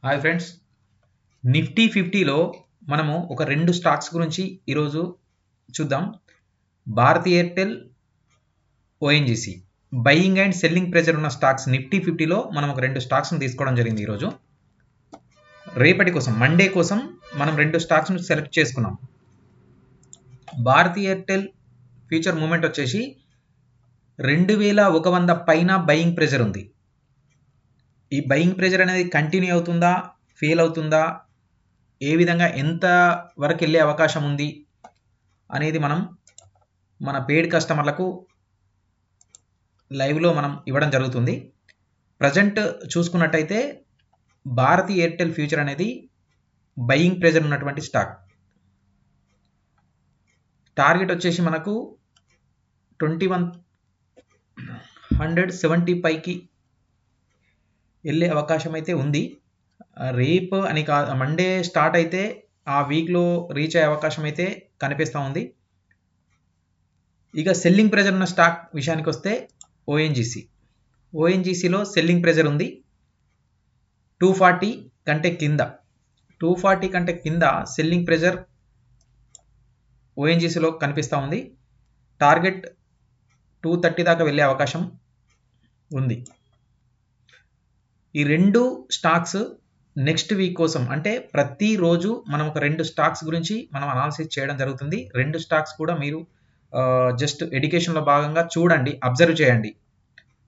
Hi friends, Nifty 50లో మనము ఒక రెండు స్టాక్స్ గురించి ఈరోజు చూద్దాం. Bharti Airtel, ONGC buying and selling pressure ఉన్న స్టాక్స్ నిఫ్టీ 50లో మనం ఒక రెండు స్టాక్స్ని తీసుకోవడం జరిగింది. ఈరోజు రేపటి కోసం మండే కోసం మనం రెండు స్టాక్స్ను సెలెక్ట్ చేసుకున్నాం. భారతీ ఎయిర్టెల్ ఫ్యూచర్ మూమెంట్ వచ్చేసి 2100 పైన బయింగ్ ప్రెజర్ ఉంది. ఈ బయింగ్ ప్రెజర్ అనేది కంటిన్యూ అవుతుందా, ఫెయిల్ అవుతుందా, ఏ విధంగా ఎంత వరకు వెళ్ళే అవకాశం ఉంది అనేది మనం మన పెయిడ్ కస్టమర్లకు లైవ్లో మనం ఇవ్వడం జరుగుతుంది. ప్రజెంట్ చూసుకున్నట్టయితే భారతీ ఎయిర్టెల్ ఫ్యూచర్ అనేది బయింగ్ ప్రెజర్ ఉన్నటువంటి స్టాక్. టార్గెట్ వచ్చేసి మనకు 2170 పైకి వెళ్ళే అవకాశం అయితే ఉంది. రేపు అని మండే స్టార్ట్ అయితే ఆ వీక్లో రీచ్ అయ్యే అవకాశం అయితే కనిపిస్తూ ఉంది. ఇక సెల్లింగ్ ప్రెజర్ ఉన్న స్టాక్ విషయానికి వస్తే ఓఎన్జీసీలో సెల్లింగ్ ప్రెజర్ ఉంది. 240 కంటే కింద 240 కంటే కింద సెల్లింగ్ ప్రెజర్ ఓఎన్జీసీలో కనిపిస్తూ ఉంది. టార్గెట్ 230 దాకా వెళ్ళే అవకాశం ఉంది. ఈ రెండు స్టాక్స్ నెక్స్ట్ వీక్ కోసం, అంటే ప్రతిరోజు మనం ఒక రెండు స్టాక్స్ గురించి మనం అనాలిసిస్ చేయడం జరుగుతుంది. రెండు స్టాక్స్ కూడా మీరు జస్ట్ ఎడ్యుకేషన్లో భాగంగా చూడండి, అబ్జర్వ్ చేయండి.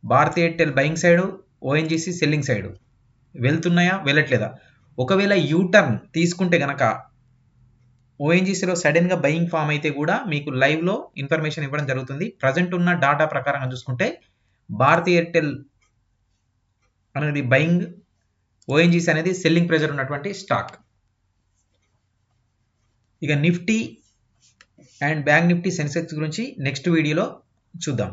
Bharti Airtel buying side, ONGC selling side వెళ్తున్నాయా, వెళ్ళట్లేదా. ఒకవేళ యూటర్న్ తీసుకుంటే గనక ఓఎన్జీసీలో సడన్గా బయింగ్ ఫామ్ అయితే కూడా మీకు లైవ్లో ఇన్ఫర్మేషన్ ఇవ్వడం జరుగుతుంది. ప్రజెంట్ ఉన్న డాటా ప్రకారంగా చూసుకుంటే భారతీ ఎయిర్టెల్ అనేది బయింగ్, ఓఎన్జీసీ అనేది సెల్లింగ్ ప్రెజర్ ఉన్నటువంటి స్టాక్. ఇక Nifty and bank Nifty, Sensex గురించి నెక్స్ట్ వీడియోలో చూద్దాం.